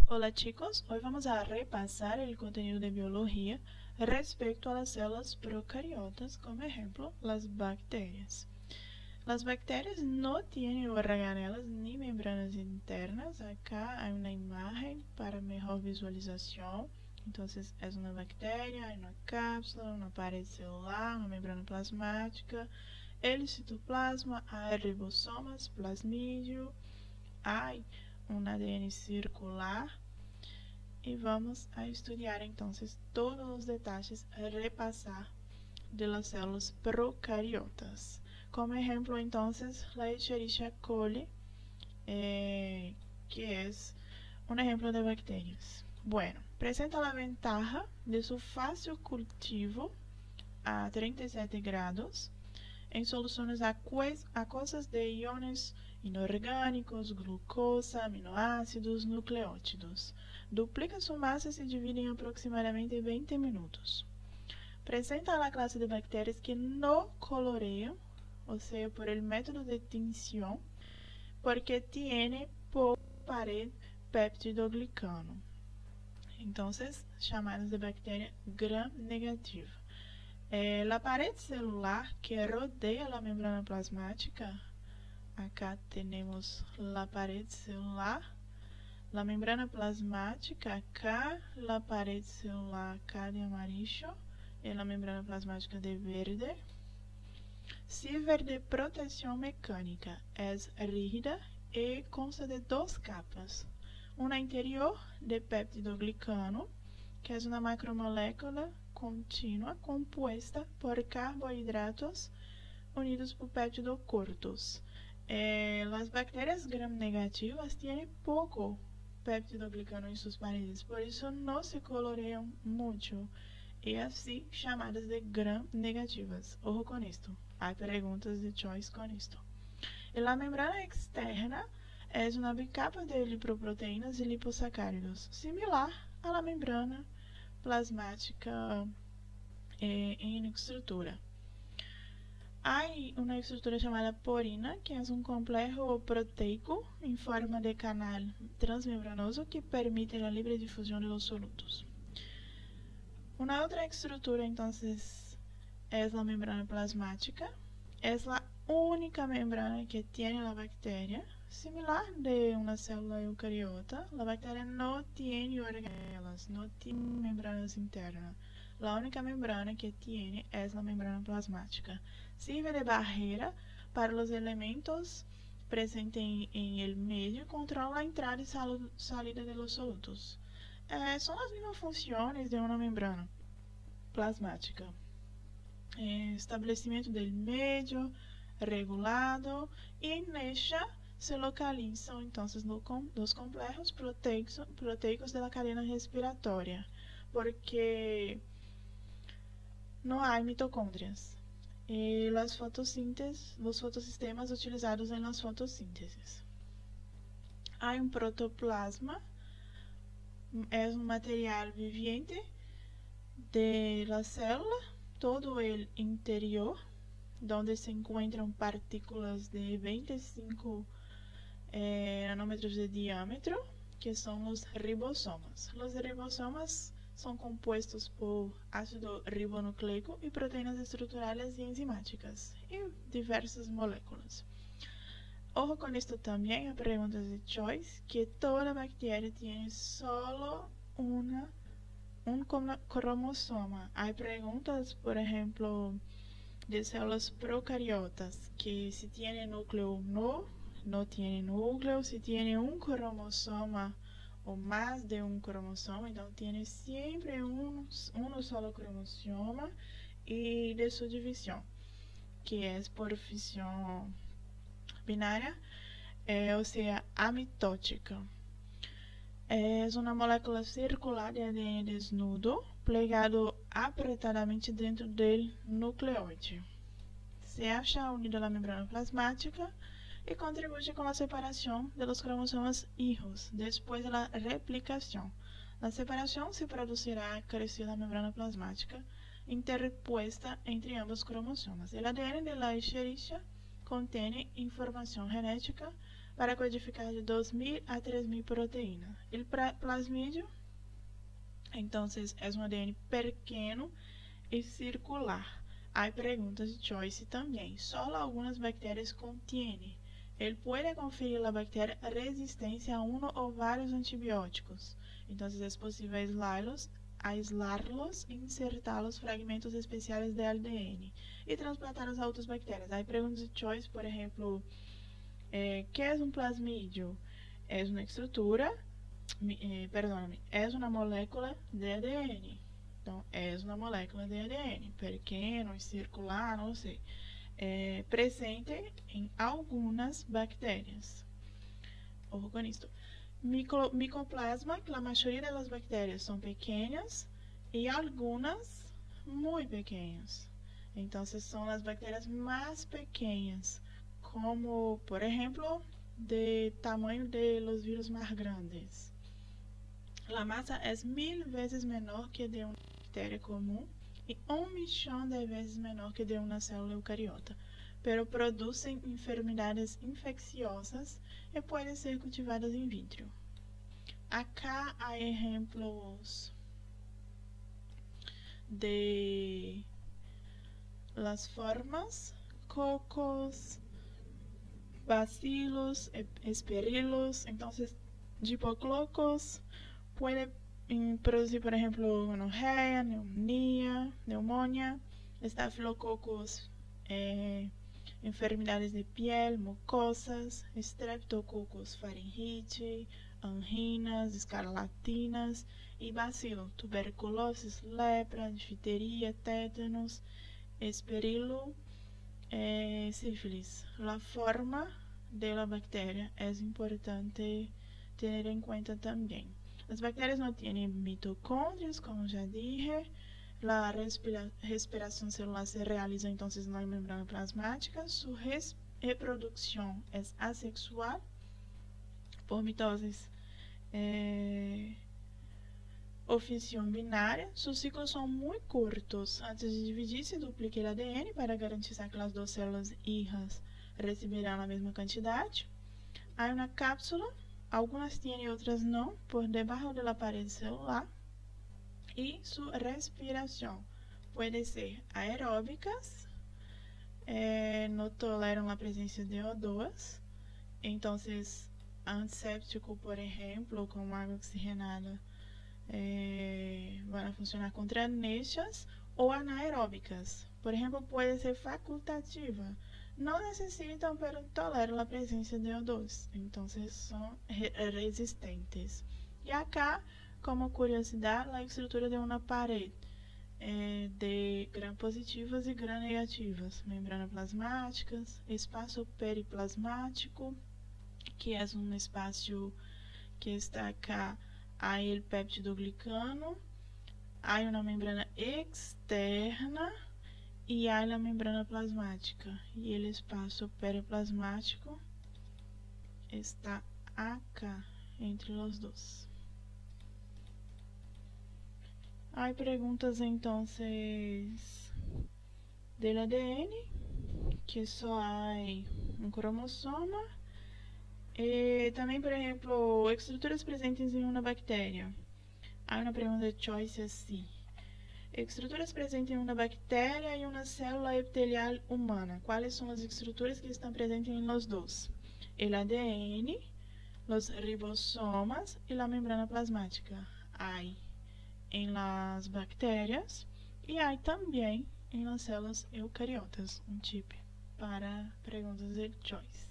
Hola chicos, hoy vamos a repasar el contenido de biología respecto a las células procariotas, como ejemplo, las bacterias. Las bacterias no tienen organelas ni membranas internas. Acá hay una imagen para mejor visualización. Entonces, es una bacteria, hay una cápsula, una pared celular, una membrana plasmática, el citoplasma, hay ribosomas, plasmídio, hay un ADN circular. E vamos a estudar então todos os detalhes a repassar de las células procariotas. Como exemplo, então, a Escherichia coli, que é um exemplo de bactérias. Bueno, presenta a ventaja de su fácil cultivo a 37 grados em soluções aquosas de íons inorgânicos, glucosa, aminoácidos, nucleótidos. Duplica sua massa e se divide em aproximadamente 20 minutos. Presenta a classe de bactérias que não coloreiam, ou seja, por el método de tinção, porque tiene por pared peptidoglicano. Então, chamadas de bactéria gram-negativa. A parede celular que rodeia a membrana plasmática, acá temos a parede celular, a membrana plasmática, acá a parede celular acá de amarillo e a membrana plasmática de verde. Sirve de proteção mecânica, é rígida e consta de duas capas. Uma interior de peptidoglicano, que é uma macromolécula contínua compuesta por carbohidratos unidos por péptidos cortos. As bactérias gram-negativas têm pouco peptidoglicano em suas paredes, por isso não se coloreiam muito, e assim chamadas de gram-negativas. Ojo com isto, há perguntas de choice com isto. A membrana externa é uma bicapa de lipoproteínas e lipossacáridos, similar à membrana plasmática em estrutura. Há uma estrutura chamada porina, que é um complexo proteico em forma de canal transmembranoso que permite a livre difusão de los solutos. Uma outra estrutura, então, é a membrana plasmática. É a única membrana que tem a bactéria, similar de uma célula eucariota. A bactéria não tem organelas, não tem membranas internas. A única membrana que tem é a membrana plasmática. Sirve de barreira para os elementos presentes em el meio e controla a entrada e saída de los solutos. São as mesmas funções de uma membrana plasmática. Estabelecimento do meio regulado, e nesta se localizam então os complexos proteicos da cadeia respiratória, porque não há mitocôndrias. E os fotossistemas utilizados em las fotossínteses. Há um protoplasma, é um material viviente de la célula, todo o interior, onde se encontram partículas de 25 nanômetros de diâmetro, que são os ribosomas. Os ribosomas são compostos por ácido ribonucleico e proteínas estruturais e enzimáticas, e diversas moléculas. Ojo com isto também, a pergunta de choice, que toda bactéria tem só um cromossoma. Há perguntas, por exemplo, de células procariotas, que se tem núcleo não tem núcleo, se tem um cromossoma ou mais de um cromossoma, então tem sempre um só cromossoma, e de sua divisão, que é por fissão binária, ou seja, amitótica. É uma molécula circular de ADN desnudo, plegado apertadamente dentro do nucleóide. Se acha unido à membrana plasmática e contribui com a separação dos cromossomas hijos depois da replicação. A separação se produzirá crescer a membrana plasmática interpuesta entre ambos cromossomas. O ADN de la Escherichia contém informação genética para codificar de 2.000 a 3.000 proteínas. O plasmídio, então, é um ADN pequeno e circular. Há perguntas de choice também. Só algumas bactérias contêm. Ele pode conferir a bactéria resistência a um ou vários antibióticos. Então, é possível aislarlos e insertar-los fragmentos especiais de ADN e transportá-los a outras bactérias. Há perguntas de choice, por exemplo, que é um plasmídio? É uma estrutura, é uma molécula de ADN. Então, é uma molécula de ADN, pequeno, circular, não sei. Presente em algumas bactérias. Organismo. Micoplasma, que a maioria das bactérias são pequenas e algumas muito pequenas. Então, são as bactérias mais pequenas, como, por exemplo, de tamanho de los vírus mais grandes. A massa é 1000 vezes menor que de uma bactéria comum e 1 milhão de vezes menor que de uma célula eucariota, pero produzem enfermidades infecciosas e podem ser cultivadas in vitro. Acá há exemplos de las formas, cocos, bacilos, esperilos. Então, diplococcus pode produzir, por exemplo, gonorreia, pneumonia, estafilococcus, enfermidades de piel, mucosas, streptococcus, faringite, anginas, escarlatinas e bacilo, tuberculose, lepra, difteria, tétanos, esperilo, sífilis. A forma da bactéria é importante ter em conta também. As bactérias não têm mitocôndrias, como já dije. A respiração celular se realiza então na membrana plasmática. Sua reprodução é assexual por mitoses ou fissão binária. Seus ciclos são muito curtos. Antes de dividir, se duplica o ADN para garantizar que as duas células hijas receberão a mesma quantidade. Há uma cápsula. Algumas têm e outras não, por debaixo da parede celular. E sua respiração pode ser aeróbicas, não toleram a presença de O2. Então, antisséptico, por exemplo, com água oxigenada, vão funcionar contra nestas, ou anaeróbicas. Por exemplo, pode ser facultativa. Não necessitam, pero toleram a presença de O2. Então, são resistentes. E acá, como curiosidade, a estrutura de uma parede de gram-positivas e gram-negativas, membrana plasmáticas, espaço periplasmático, que é um espaço que está acá, há o péptido glicano, há uma membrana externa e há a membrana plasmática. E o espaço periplasmático está acá, entre os dois. Há perguntas, então, do ADN, que só há um cromossoma. E também, por exemplo, estruturas presentes em uma bactéria. Há uma pergunta de choice assim. Estruturas presentes em uma bactéria e uma célula epitelial humana. Quais são as estruturas que estão presentes em los dois? O ADN, os ribosomas e a membrana plasmática. Há em las bactérias e há também em las células eucariotas. Um tip para perguntas de choice.